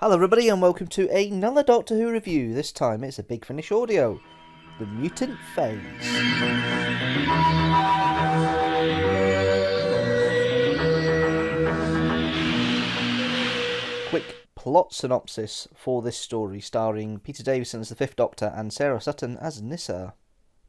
Hello everybody and welcome to another Doctor Who review. This time it's a Big Finish audio. The Mutant Phase. Quick plot synopsis for this story starring Peter Davison as the Fifth Doctor and Sarah Sutton as Nyssa.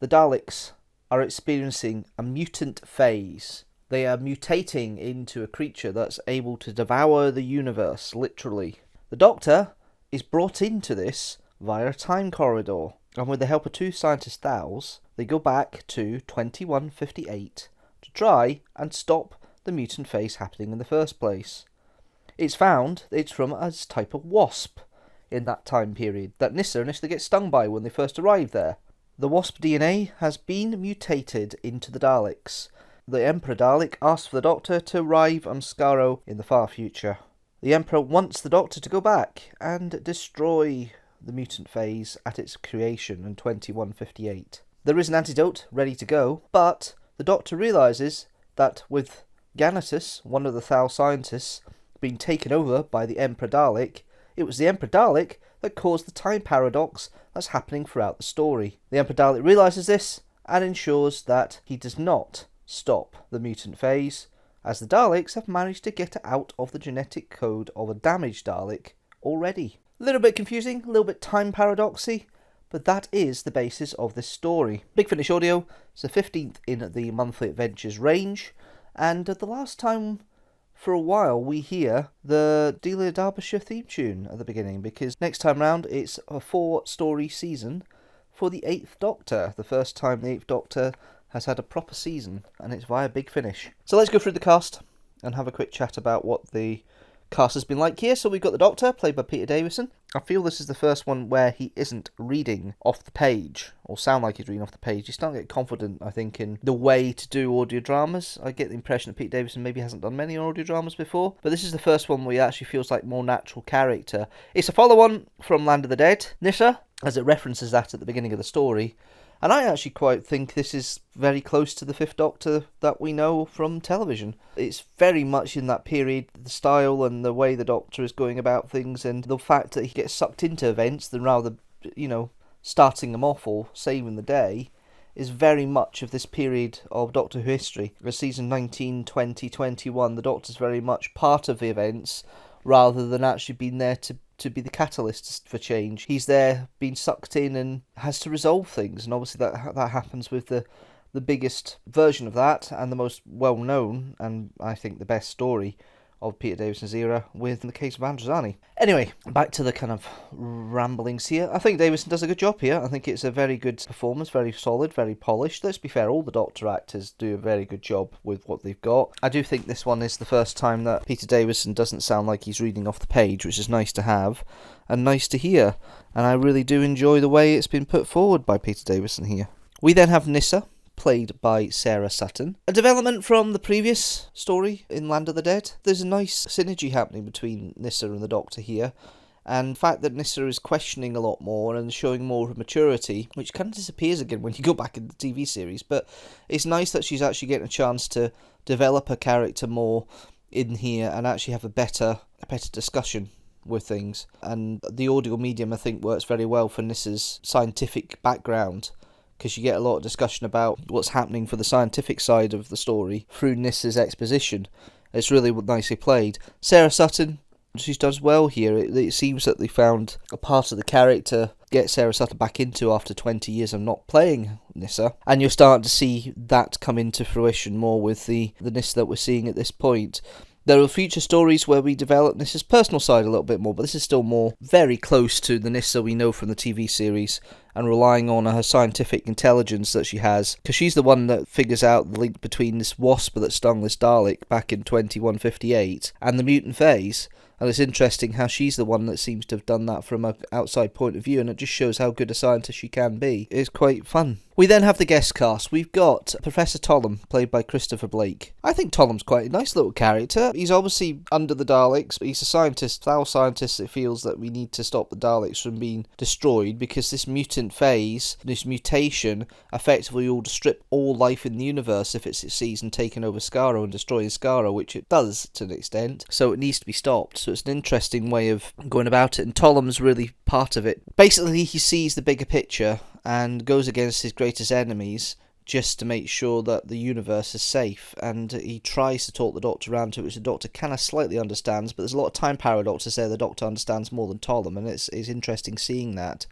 The Daleks are experiencing a mutant phase. They are mutating into a creature that's able to devour the universe, literally. The Doctor is brought into this via a time corridor, and with the help of two scientist thals, they go back to 2158 to try and stop the mutant phase happening in the first place. It's found that it's from a type of wasp in that time period that Nyssa initially gets stung by when they first arrive there. The wasp DNA has been mutated into the Daleks. The Emperor Dalek asks for the Doctor to arrive on Skaro in the far future. The Emperor wants the Doctor to go back and destroy the mutant phase at its creation in 2158. There is an antidote ready to go, but the Doctor realises that with Ganatus, one of the Thal scientists, being taken over by the Emperor Dalek, it was the Emperor Dalek that caused the time paradox that's happening throughout the story. The Emperor Dalek realises this and ensures that he does not stop the mutant phase, as the Daleks have managed to get out of the genetic code of a damaged Dalek already. A little bit confusing, a little bit time paradoxy, but that is the basis of this story. Big Finish Audio is the 15th in the monthly adventures range, and the last time for a while we hear the Delia Derbyshire theme tune at the beginning, because next time round it's a 4-story season for the 8th Doctor, the first time the 8th Doctor has had a proper season, and it's via Big Finish. So let's go through the cast and have a quick chat about what the cast has been like here. So we've got the Doctor, played by Peter Davison. I feel this is the first one where he isn't reading off the page, or sound like he's reading off the page. He's starting to get confident, I think, in the way to do audio dramas. I get the impression that Peter Davison maybe hasn't done many audio dramas before, but this is the first one where he actually feels like more natural character. It's a follow-on from Land of the Dead, Nyssa, as it references that at the beginning of the story. And I actually quite think this is very close to the Fifth Doctor that we know from television. It's very much in that period, the style and the way the Doctor is going about things, and the fact that he gets sucked into events than rather, starting them off or saving the day, is very much of this period of Doctor Who history. For season 19, 20, 21, the Doctor's very much part of the events, rather than actually being there to be the catalyst for change. He's there being sucked in and has to resolve things, and obviously that happens with the biggest version of that and the most well-known and I think the best story of Peter Davison's era with the case of Androzani. Anyway, back to the kind of ramblings here. I think Davison does a good job here. I think it's a very good performance, very solid, very polished. Let's be fair, all the Doctor actors do a very good job with what they've got. I do think this one is the first time that Peter Davison doesn't sound like he's reading off the page, which is nice to have and nice to hear. And I really do enjoy the way it's been put forward by Peter Davison here. We then have Nyssa, played by Sarah Sutton. A development from the previous story in Land of the Dead. There's a nice synergy happening between Nyssa and the Doctor here, and the fact that Nyssa is questioning a lot more and showing more maturity, which kind of disappears again when you go back in the TV series, but it's nice that she's actually getting a chance to develop her character more in here and actually have a better discussion with things. And the audio medium, I think, works very well for Nyssa's scientific background, because you get a lot of discussion about what's happening for the scientific side of the story through Nyssa's exposition. It's really nicely played. Sarah Sutton, she does well here. It seems that they found a part of the character get Sarah Sutton back into after 20 years of not playing Nyssa, and you're starting to see that come into fruition more with the Nyssa that we're seeing at this point. There are future stories where we develop Nyssa's personal side a little bit more, but this is still more very close to the Nyssa we know from the TV series, and relying on her scientific intelligence that she has, because she's the one that figures out the link between this wasp that stung this Dalek back in 2158 and the mutant phase. And it's interesting how she's the one that seems to have done that from an outside point of view, and it just shows how good a scientist she can be. It's quite fun We then have the guest cast. We've got Professor Tollum, played by Christopher Blake. I think Tollum's quite a nice little character. He's obviously under the Daleks, but he's a scientist, foul scientist that feels that we need to stop the Daleks from being destroyed because this mutant phase, this mutation, effectively will strip all life in the universe if it succeeds in taking over Skaro and destroying Skaro, which it does to an extent. So it needs to be stopped. So it's an interesting way of going about it, and Tollum's really part of it. Basically, he sees the bigger picture and goes against his greatest enemies just to make sure that the universe is safe, and he tries to talk the Doctor around to it, which the Doctor kind of slightly understands, but there's a lot of time paradoxes there. The Doctor understands more than Tollum, and it's interesting seeing that.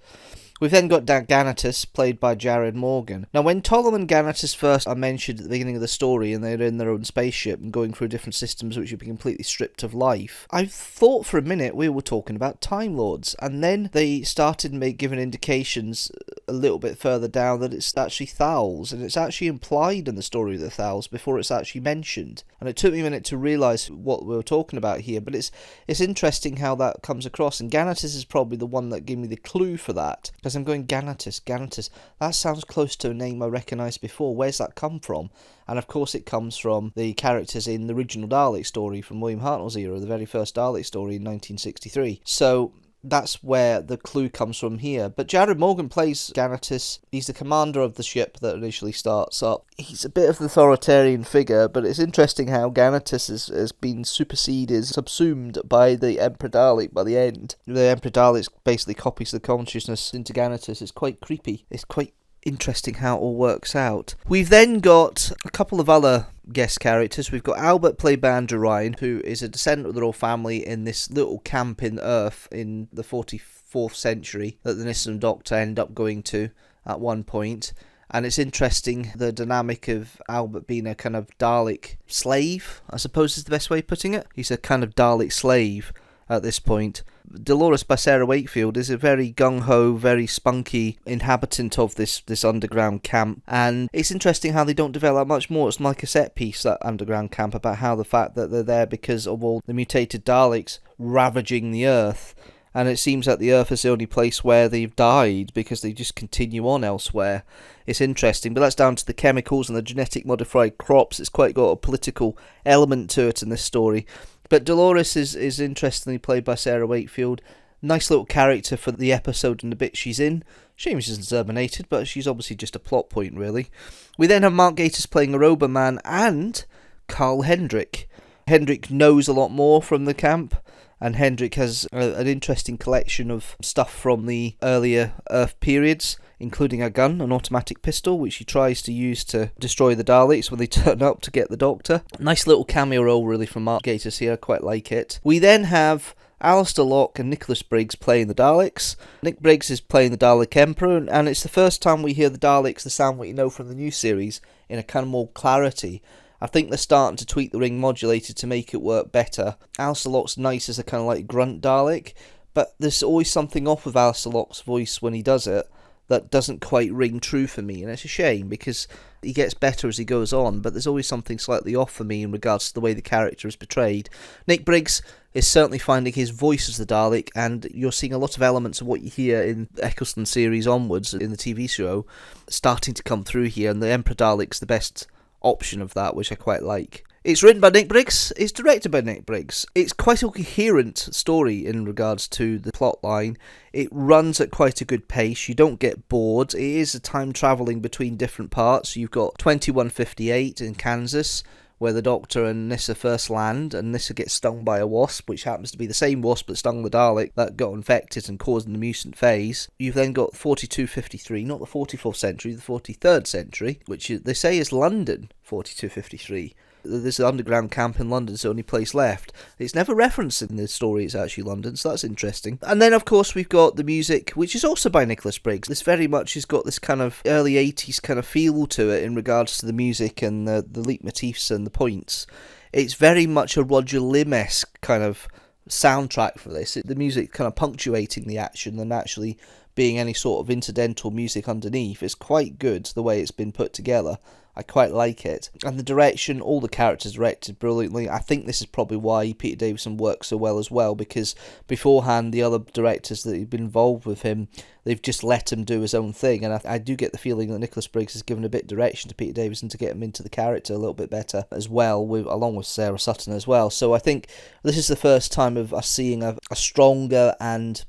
We've then got Ganatus, played by Jared Morgan. Now, when Tollum and Ganatus first are mentioned at the beginning of the story, and they're in their own spaceship and going through different systems which have been completely stripped of life, I thought for a minute we were talking about Time Lords, and then they started giving indications a little bit further down that it's actually Thals, and it's actually implied in the story of the Thals before it's actually mentioned. And it took me a minute to realise what we were talking about here, but it's interesting how that comes across, and Ganatus is probably the one that gave me the clue for that. Because I'm going Ganatus. That sounds close to a name I recognised before. Where's that come from? And of course it comes from the characters in the original Dalek story from William Hartnell's era, the very first Dalek story in 1963. So that's where the clue comes from here. But Jared Morgan plays Ganatus. He's the commander of the ship that initially starts up. He's a bit of an authoritarian figure, but it's interesting how Ganatus has been subsumed by the Emperor Dalek by the end. The Emperor Dalek basically copies the consciousness into Ganatus. It's quite creepy. It's quite interesting how it all works out. We've then got a couple of other guest characters. We've got Albert, played by Andrew Ryan, who is a descendant of the royal family in this little camp in Earth in the 44th century that the Nyssa and Doctor end up going to at one point. And it's interesting the dynamic of Albert being a kind of Dalek slave, I suppose is the best way of putting it. He's a kind of Dalek slave at this point. Dolores by Sarah Wakefield is a very gung-ho, very spunky inhabitant of this underground camp, and it's interesting how they don't develop much more. It's like a set piece, that underground camp, about how the fact that they're there because of all the mutated Daleks ravaging the Earth, and it seems that the Earth is the only place where they've died because they just continue on elsewhere. It's interesting, but that's down to the chemicals and the genetic modified crops. It's quite got a political element to it in this story. But Dolores is interestingly played by Sarah Wakefield. Nice little character for the episode and the bit she's in. Shame she's terminated, but she's obviously just a plot point, really. We then have Mark Gatiss playing a Roboman and Carl Hendrick. Hendrick knows a lot more from the camp, and Hendrick has an interesting collection of stuff from the earlier Earth periods, including a gun, an automatic pistol, which he tries to use to destroy the Daleks when they turn up to get the Doctor. Nice little cameo role, really, from Mark Gatiss here. I quite like it. We then have Alistair Locke and Nicholas Briggs playing the Daleks. Nick Briggs is playing the Dalek Emperor, and it's the first time we hear the Daleks, the sound what you know from the new series, in a kind of more clarity. I think they're starting to tweak the ring modulator to make it work better. Alistair Locke's nice as a kind of like grunt Dalek, but there's always something off with Alistair Locke's voice when he does it that doesn't quite ring true for me, and it's a shame because he gets better as he goes on, but there's always something slightly off for me in regards to the way the character is portrayed. Nick Briggs is certainly finding his voice as the Dalek, and you're seeing a lot of elements of what you hear in the Eccleston series onwards in the TV show starting to come through here, and the Emperor Dalek's the best option of that, which I quite like. It's written by Nick Briggs, it's directed by Nick Briggs. It's quite a coherent story in regards to the plot line. It runs at quite a good pace, you don't get bored. It is a time travelling between different parts. You've got 2158 in Kansas, where the Doctor and Nyssa first land, and Nyssa gets stung by a wasp, which happens to be the same wasp that stung the Dalek that got infected and caused the mutant phase. You've then got 4253, not the 44th century, the 43rd century, which they say is London, 4253. There's an underground camp in London, it's the only place left. It's never referenced in the story it's actually London, so that's interesting. And then, of course, we've got the music, which is also by Nicholas Briggs. This very much has got this kind of early 80s kind of feel to it in regards to the music and the leitmotifs and the points. It's very much a Roger Lim-esque kind of soundtrack for this. The music kind of punctuating the action and actually being any sort of incidental music underneath. It's quite good the way it's been put together. I quite like it. And the direction, all the characters directed brilliantly. I think this is probably why Peter Davison works so well as well, because beforehand the other directors that have been involved with him, they've just let him do his own thing. And I do get the feeling that Nicholas Briggs has given a bit of direction to Peter Davison to get him into the character a little bit better as well, along with Sarah Sutton as well. So I think this is the first time of us seeing a stronger and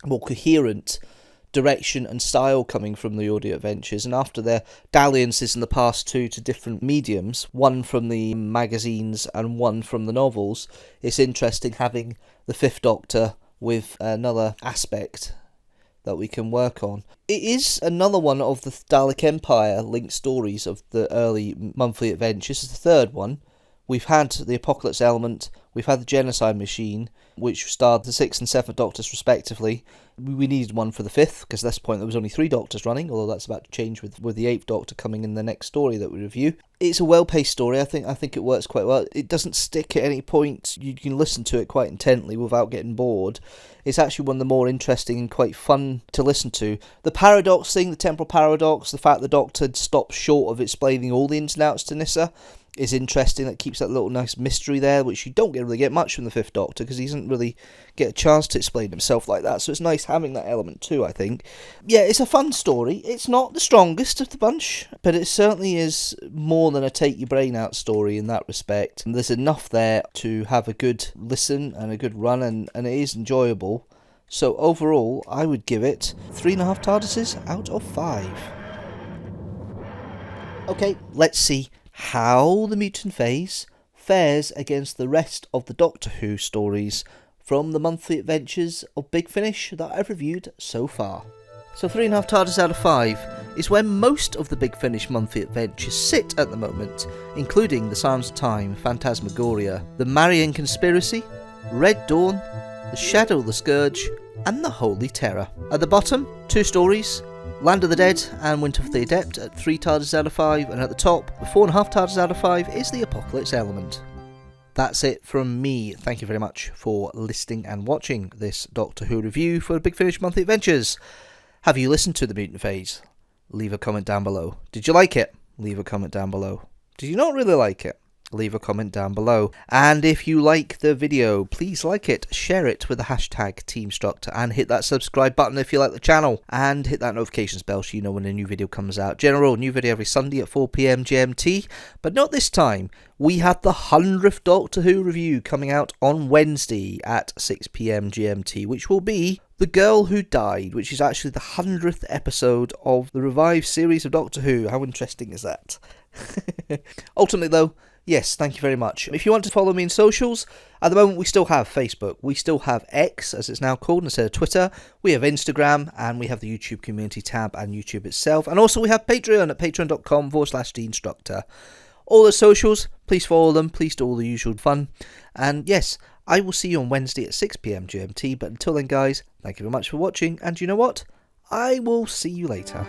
more coherent direction and style coming from the audio adventures. And after their dalliances in the past to different mediums, one from the magazines and one from the novels, it's interesting having the Fifth Doctor with another aspect that we can work on. It is another one of the Dalek Empire linked stories of the early monthly adventures. It's the third one. We've had the Apocalypse Element, we've had the Genocide Machine, which starred the 6th and 7th Doctors respectively. We needed one for the 5th, because at this point there was only 3 Doctors running, although that's about to change with the 8th Doctor coming in the next story that we review. It's a well-paced story. I think it works quite well. It doesn't stick at any point. You can listen to it quite intently without getting bored. It's actually one of the more interesting and quite fun to listen to. The paradox thing, the temporal paradox, the fact the Doctor stops short of explaining all the ins and outs to Nyssa, is interesting. That keeps that little nice mystery there, which you don't really get much from the Fifth Doctor, because he doesn't really get a chance to explain himself like that, so it's nice having that element too, I think. Yeah, it's a fun story. It's not the strongest of the bunch, but it certainly is more than a take your brain out story in that respect. And there's enough there to have a good listen and a good run, and it is enjoyable. So overall, I would give it 3.5 TARDISes out of 5. Okay, let's see how the Mutant Phase fares against the rest of the Doctor Who stories from the monthly adventures of Big Finish that I've reviewed so far. So 3.5 TARDIS out of 5 is where most of the Big Finish monthly adventures sit at the moment, including The Sands of Time, Phantasmagoria, The Marian Conspiracy, Red Dawn, The Shadow of the Scourge, and The Holy Terror. At the bottom, 2 stories, Land of the Dead and Winter of the Adept at 3 TARDIS out of 5, and at the top, 4.5 TARDIS out of 5 is the Apocalypse Element. That's it from me. Thank you very much for listening and watching this Doctor Who review for Big Finish Monthly Adventures. Have you listened to the Mutant Phase? Leave a comment down below. Did you like it? Leave a comment down below. Did you not really like it? Leave a comment down below. And if you like the video, please like it, share it with the hashtag teamstructor, and hit that subscribe button if you like the channel, and hit that notifications bell so you know when a new video comes out. General new video every Sunday at 4 PM GMT, but not this time. We had the 100th Doctor Who review coming out on Wednesday at 6 PM GMT, which will be The Girl Who Died, which is actually the 100th episode of the revived series of Doctor Who. How interesting is that? Ultimately though, yes, thank you very much. If you want to follow me in socials, at the moment we still have Facebook, we still have X, as it's now called, instead of Twitter, we have Instagram, and we have the YouTube community tab and YouTube itself, and also we have Patreon at patreon.com/Deanstructor. All the socials, please follow them, please do all the usual fun, and yes, I will see you on Wednesday at 6 PM GMT, but until then guys, thank you very much for watching, and you know what? I will see you later.